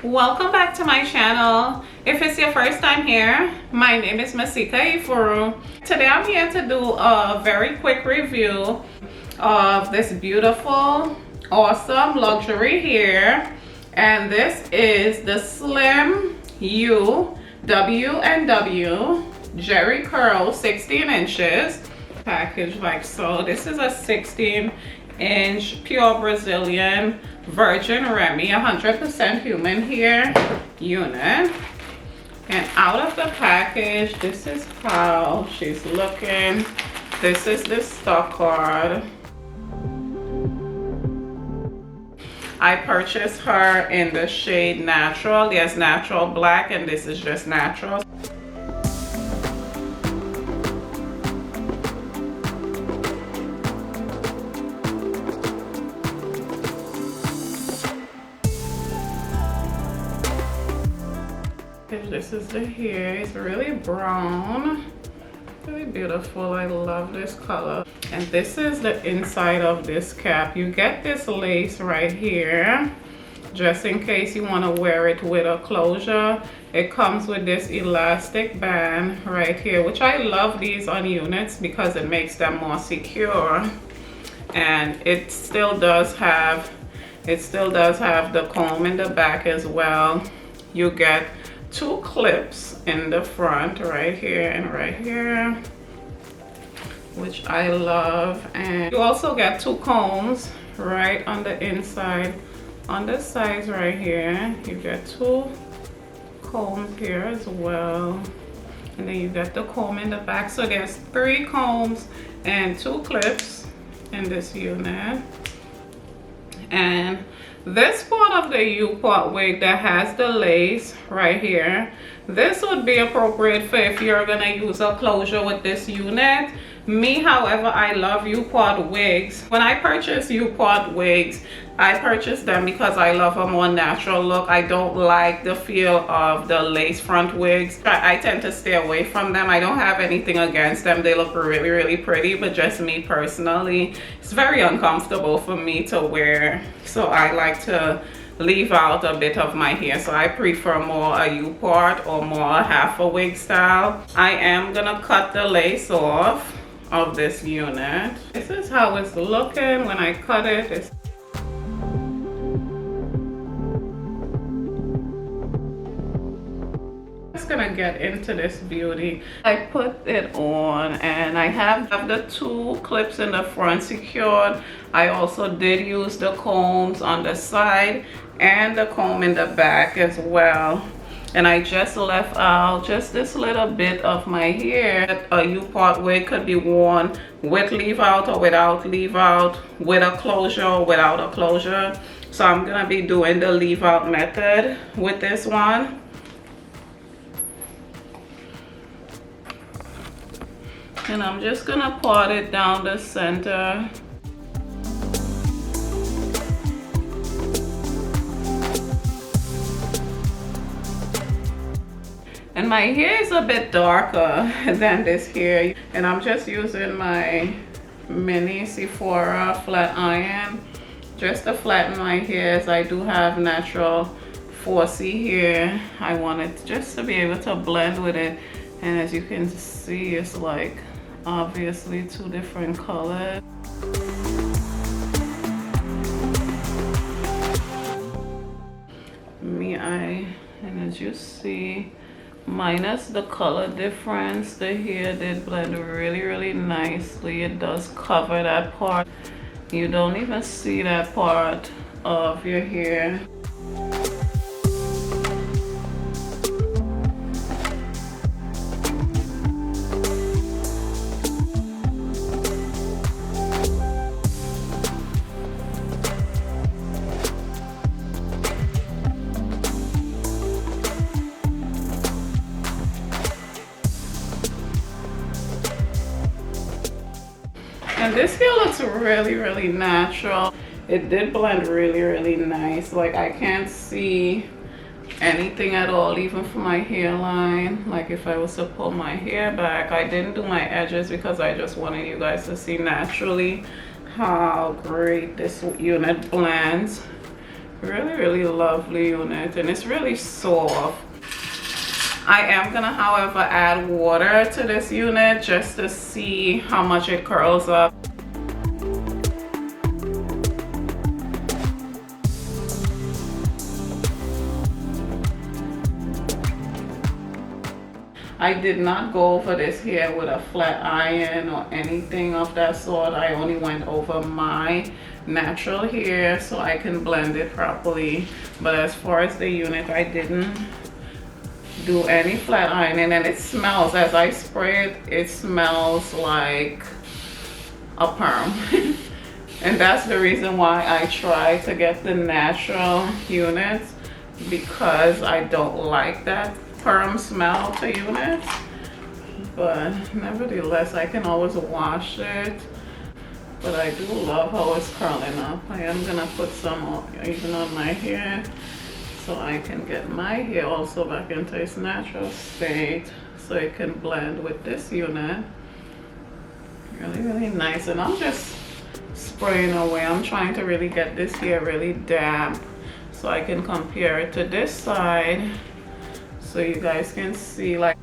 Welcome back to my channel. If it's your first time here, my name is Masika Efuru. Today I'm here to do a very quick review of this beautiful, awesome luxury hair. And this is the Slim U W&W Jerry Curl 16 inches package like so. This is a 16-inch pure Brazilian virgin Remy 100% human hair unit. And out of the package, this is how she's looking. This is the stock card. I purchased her in the shade natural. There's natural black and this is just natural. This is the hair. It's really brown, really beautiful. I love this color. And this is the inside of this cap. You get this lace right here just in case you want to wear it with a closure. It comes with this elastic band right here, which I love these on units because it makes them more secure. And it still does have the comb in the back as well. You get two clips in the front right here and right here, which I love. And you also get two combs right on the inside. On the sides right here, you get two combs here as well. And then you get the comb in the back. So there's 3 combs and 2 clips in this unit. And this part of the U-part wig that has the lace right here, this would be appropriate for if you're gonna use a closure with this unit. Me, however, I love U-part wigs. When I purchase U-part wigs, I purchase them because I love a more natural look. I don't like the feel of the lace front wigs. I tend to stay away from them. I don't have anything against them. They look really, really pretty, but just me personally, it's very uncomfortable for me to wear. So I like to leave out a bit of my hair. So I prefer more a U-part or more a half a wig style. I am gonna cut the lace off of this unit. This is how it's looking when I cut it. It's just gonna get into this beauty. I put it on and I have the 2 clips in the front secured. I also did use the combs on the side and the comb in the back as well. And I just left out just this little bit of my hair. A U-part wig could be worn with leave out or without leave out, with a closure or without a closure. So I'm gonna be doing the leave out method with this one. And I'm just gonna part it down the center. And my hair is a bit darker than this hair. And I'm just using my mini Sephora flat iron just to flatten my hair, as I do have natural 4C hair. I wanted just to be able to blend with it. And as you can see, it's like obviously 2 different colors. And as you see, minus the color difference, the hair did blend really, really nicely. It does cover that part. You don't even see that part of your hair. And this hair looks really, really natural. It did blend really, really nice. Like I can't see anything at all, even for my hairline. Like if I was to pull my hair back, I didn't do my edges because I just wanted you guys to see naturally how great this unit blends. Really lovely unit, and it's really soft. I am gonna, however, add water to this unit just to see how much it curls up. I did not go over this hair with a flat iron or anything of that sort. I only went over my natural hair so I can blend it properly. But as far as the unit, I didn't do any flat ironing, and it smells, as I spray it, it smells like a perm. And that's the reason why I try to get the natural units, because I don't like that perm smell to units. But nevertheless, I can always wash it. But I do love how it's curling up. I am gonna put some even on my hair so I can get my hair also back into its natural state so it can blend with this unit. Really nice. And I'm just spraying away. I'm trying to really get this hair really damp so I can compare it to this side so you guys can see, like,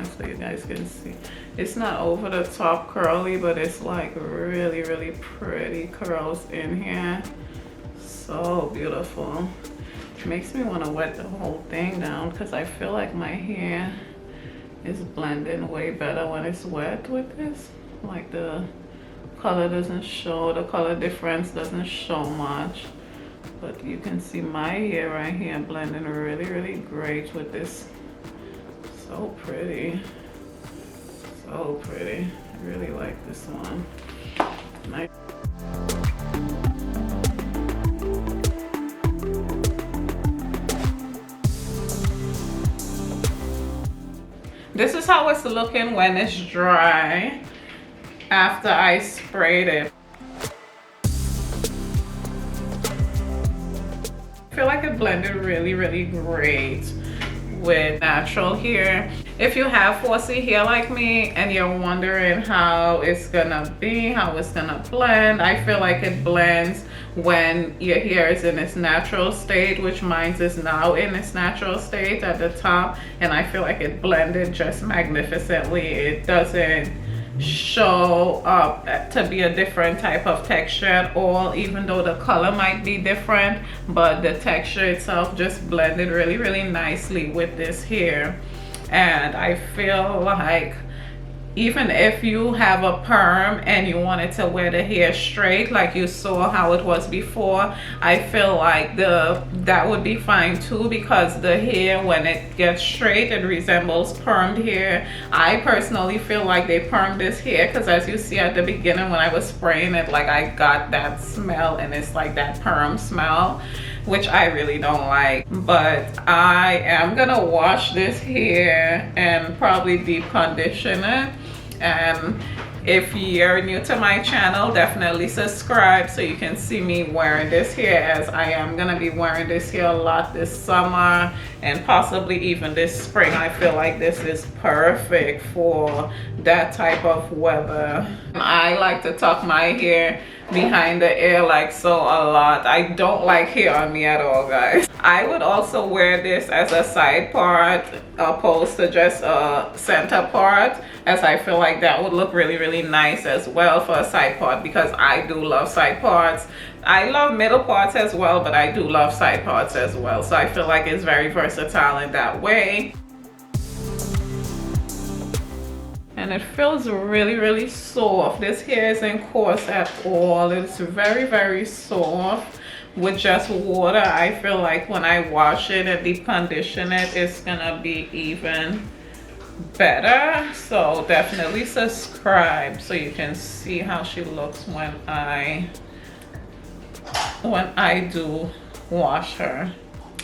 so you guys can see. It's not over the top curly, but it's like really pretty curls in here. So beautiful. Makes me want to wet the whole thing down because I feel like my hair is blending way better when it's wet with this. Like the color doesn't show, the color difference doesn't show much, but you can see my hair right here blending really great with this. So pretty, so pretty. I really like this one. Nice. This is how it's looking when it's dry after I sprayed it. I feel like it blended really great with natural hair. If you have 4C hair like me and you're wondering how it's gonna be, how it's gonna blend, I feel like it blends when your hair is in its natural state, which mine is now in its natural state at the top, and I feel like it blended just magnificently. It doesn't show up to be a different type of texture at all, even though the color might be different, but the texture itself just blended really nicely with this hair. And I feel like even if you have a perm and you wanted to wear the hair straight like you saw how it was before, I feel like that would be fine too, because the hair, when it gets straight, it resembles permed hair. I personally feel like they permed this hair because, as you see at the beginning when I was spraying it, like I got that smell, and it's like that perm smell, which I really don't like. But I am gonna wash this hair and probably deep condition it. And if you're new to my channel, definitely subscribe so you can see me wearing this hair, as I am gonna be wearing this hair a lot this summer and possibly even this spring. I feel like this is perfect for that type of weather. I like to tuck my hair behind the ear like so a lot. I don't like hair on me at all, guys. I would also wear this as a side part opposed to just a center part, as I feel like that would look really nice as well for a side part, because I do love side parts. I love middle parts as well, but I do love side parts as well. So I feel like it's very versatile in that way. And it feels really soft. This hair isn't coarse at all. It's very soft. With just water, I feel like when I wash it and deep condition it, it's gonna be even better. So definitely subscribe so you can see how she looks when I do wash her.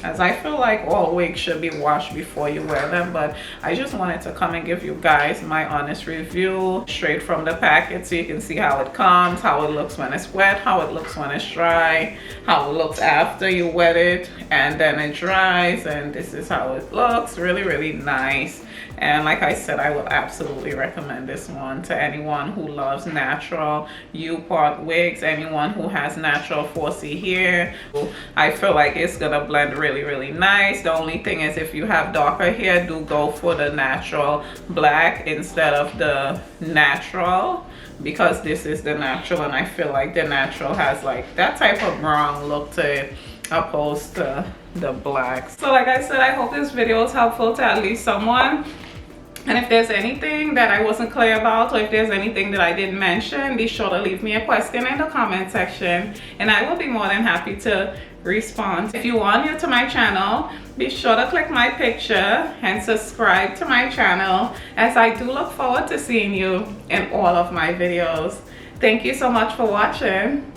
as I feel like all wigs should be washed before you wear them, but I just wanted to come and give you guys my honest review straight from the packet so you can see how it comes, how it looks when it's wet, how it looks when it's dry, how it looks after you wet it and then it dries, and this is how it looks. Really, really nice. And like I said, I will absolutely recommend this one to anyone who loves natural U-part wigs, anyone who has natural 4C hair. I feel like it's gonna blend really, really nice. The only thing is, if you have darker hair, do go for the natural black instead of the natural, because this is the natural and I feel like the natural has like that type of brown look to it opposed to the black. So like I said, I hope this video is helpful to at least someone. And if there's anything that I wasn't clear about, or if there's anything that I didn't mention, be sure to leave me a question in the comment section and I will be more than happy to respond. If you are new to my channel, be sure to click my picture and subscribe to my channel, as I do look forward to seeing you in all of my videos. Thank you so much for watching.